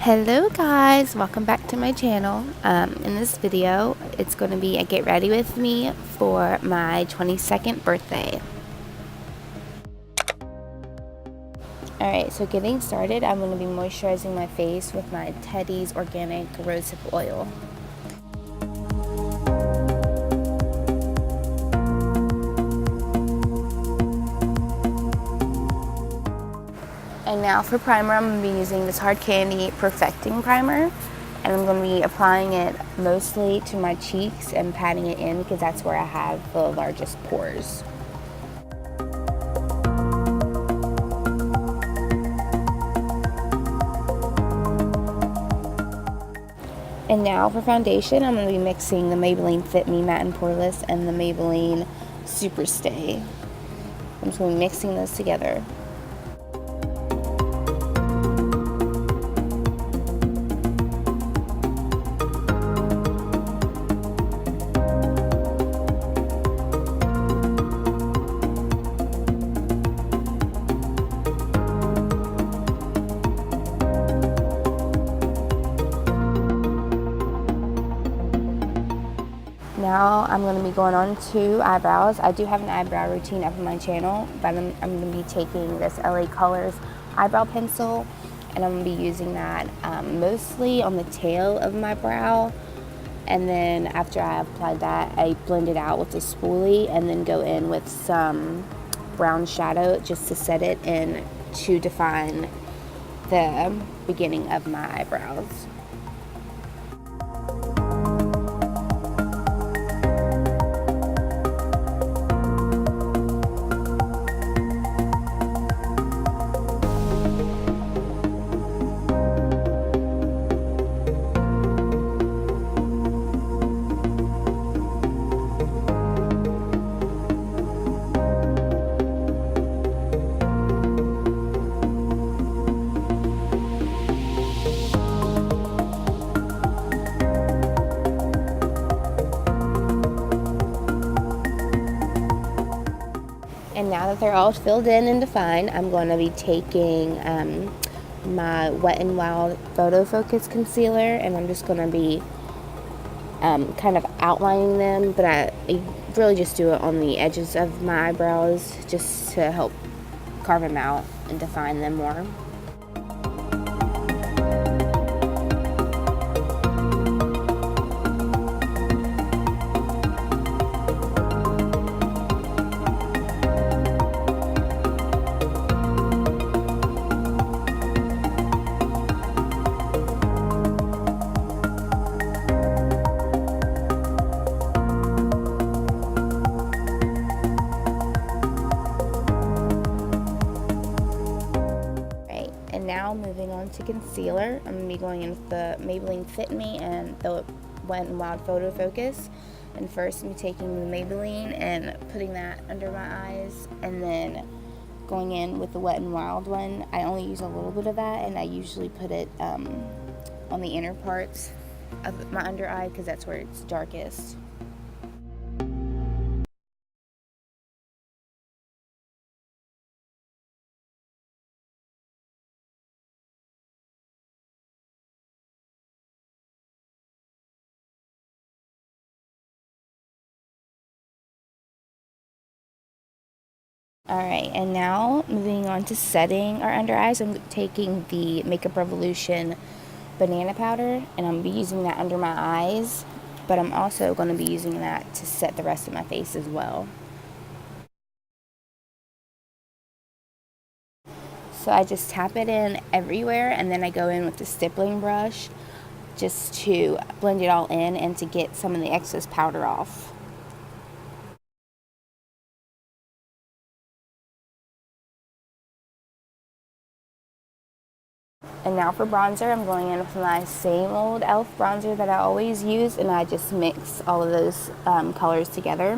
Hello guys, welcome back to my channel. In this video, it's going to be a get ready with me for my 22nd birthday. Alright, so getting started, I'm going to be moisturizing my face with my Teddy's Organic Rosehip Oil. And now for primer, I'm going to be using this Hard Candy Perfecting Primer. And I'm going to be applying it mostly to my cheeks and patting it in because that's where I have the largest pores. And now for foundation, I'm going to be mixing the Maybelline Fit Me Matte and Poreless and the Maybelline Super Stay. I'm just going to be mixing those together. Now I'm going to be going on to eyebrows. I do have an eyebrow routine up on my channel, but I'm going to be taking this LA Colors eyebrow pencil, and I'm going to be using that mostly on the tail of my brow. And then after I apply that, I blend it out with a spoolie and then go in with some brown shadow just to set it and to define the beginning of my eyebrows. And now that they're all filled in and defined, I'm going to be taking my Wet n Wild Photo Focus Concealer, and I'm just going to be kind of outlining them, but I really just do it on the edges of my eyebrows just to help carve them out and define them more. And now moving on to concealer, I'm going to be going in with the Maybelline Fit Me and the Wet n Wild Photo Focus. And first I'm taking the Maybelline and putting that under my eyes, and then going in with the Wet n Wild one. I only use a little bit of that, and I usually put it on the inner parts of my under eye because that's where it's darkest. Alright, and now moving on to setting our under eyes, I'm taking the Makeup Revolution banana powder, and I'm going to be using that under my eyes, but I'm also going to be using that to set the rest of my face as well. So I just tap it in everywhere, and then I go in with the stippling brush just to blend it all in and to get some of the excess powder off. And now for bronzer, I'm going in with my same old e.l.f. bronzer that I always use, and I just mix all of those colors together.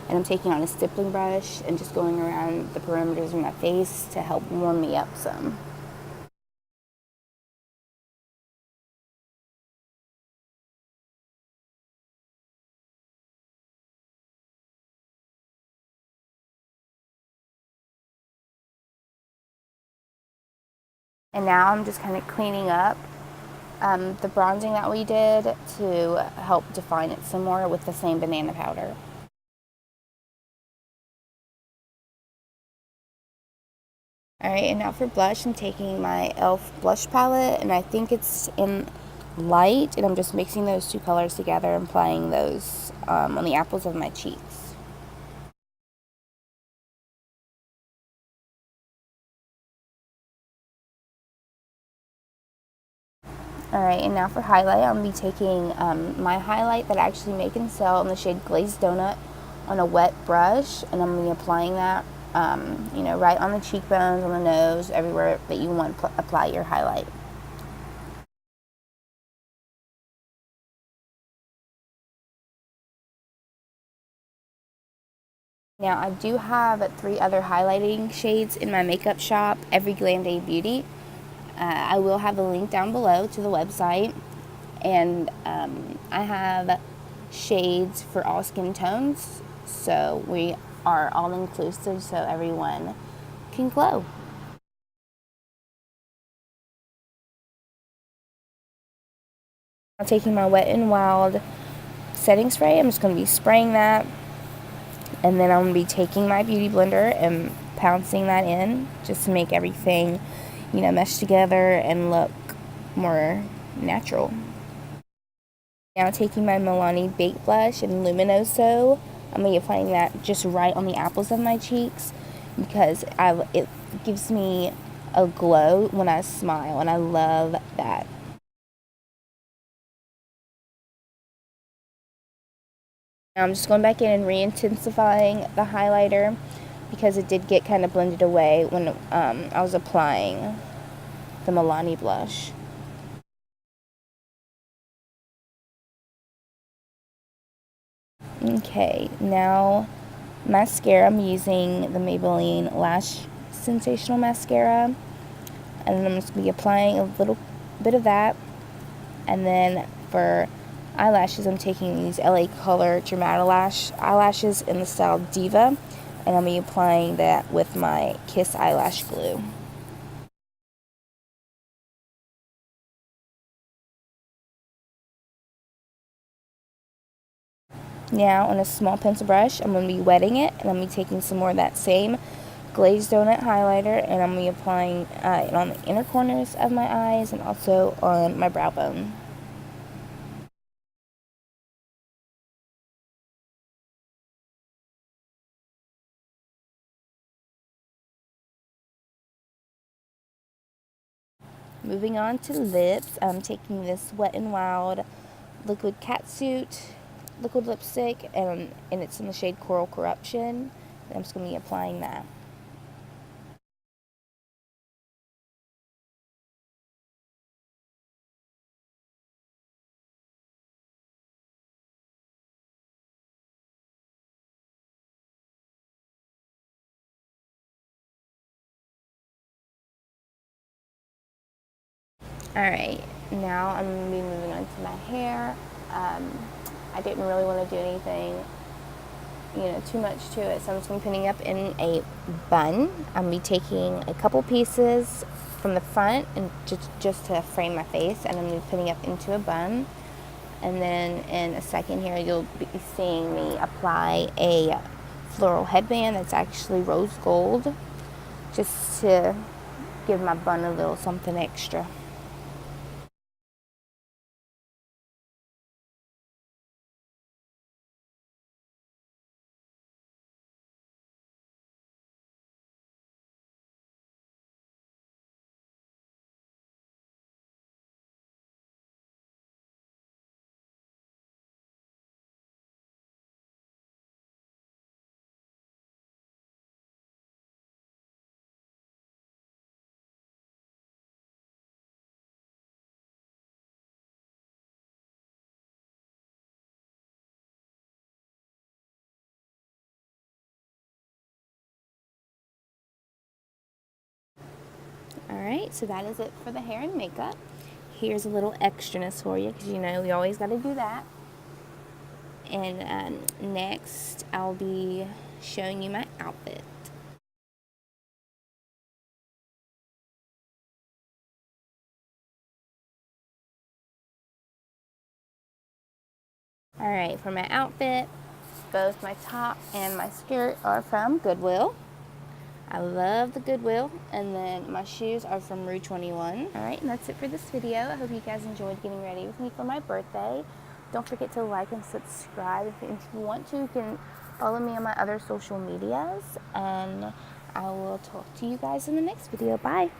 And I'm taking on a stippling brush and just going around the perimeters of my face to help warm me up some. And now I'm just kind of cleaning up the bronzing that we did to help define it some more with the same banana powder. Alright, and now for blush, I'm taking my e.l.f. blush palette, and I think it's in light, and I'm just mixing those two colors together and applying those on the apples of my cheeks. Alright, and now for highlight, I'm going to be taking my highlight that I actually make and sell in the shade Glazed Donut on a wet brush, and I'm going to be applying that, you know, right on the cheekbones, on the nose, everywhere that you want to apply your highlight. Now, I do have 3 other highlighting shades in my makeup shop, Every Glam Day Beauty. I will have a link down below to the website, and I have shades for all skin tones, so we are all inclusive so everyone can glow. I'm taking my Wet n Wild setting spray. I'm just going to be spraying that, and then I'm going to be taking my beauty blender and pouncing that in just to make everything, you know, mesh together and look more natural. Now taking my Milani Baked Blush in Luminoso, I'm going to be applying that just right on the apples of my cheeks because it gives me a glow when I smile, and I love that. Now I'm just going back in and re-intensifying the highlighter because it did get kind of blended away when I was applying the Milani blush. Okay, now mascara, I'm using the Maybelline Lash Sensational Mascara, and then I'm just going to be applying a little bit of that, and then for eyelashes, I'm taking these LA Color Dermatolash eyelashes in the style Diva, and I'm going to be applying that with my Kiss eyelash glue. Now on a small pencil brush, I'm going to be wetting it, and I'm going to be taking some more of that same Glazed Donut highlighter, and I'm going to be applying it on the inner corners of my eyes and also on my brow bone. Moving on to lips, I'm taking this Wet n Wild Liquid Catsuit liquid lipstick, and it's in the shade Coral Corruption. And I'm just going to be applying that. Alright, now I'm going to be moving on to my hair. I didn't really want to do anything, you know, too much to it, so I'm just going to be putting it up in a bun. I'm going to be taking a couple pieces from the front and just to frame my face, and I'm going to be putting it up into a bun. And then in a second here, you'll be seeing me apply a floral headband that's actually rose gold, just to give my bun a little something extra. Alright, so that is it for the hair and makeup. Here's a little extraness for you, because you know we always got to do that. And next, I'll be showing you my outfit. All right, for my outfit, both my top and my skirt are from Goodwill. I love the Goodwill. And then my shoes are from Rue 21. All right, and that's it for this video. I hope you guys enjoyed getting ready with me for my birthday. Don't forget to like and subscribe. If you want to, you can follow me on my other social medias. And I will talk to you guys in the next video. Bye.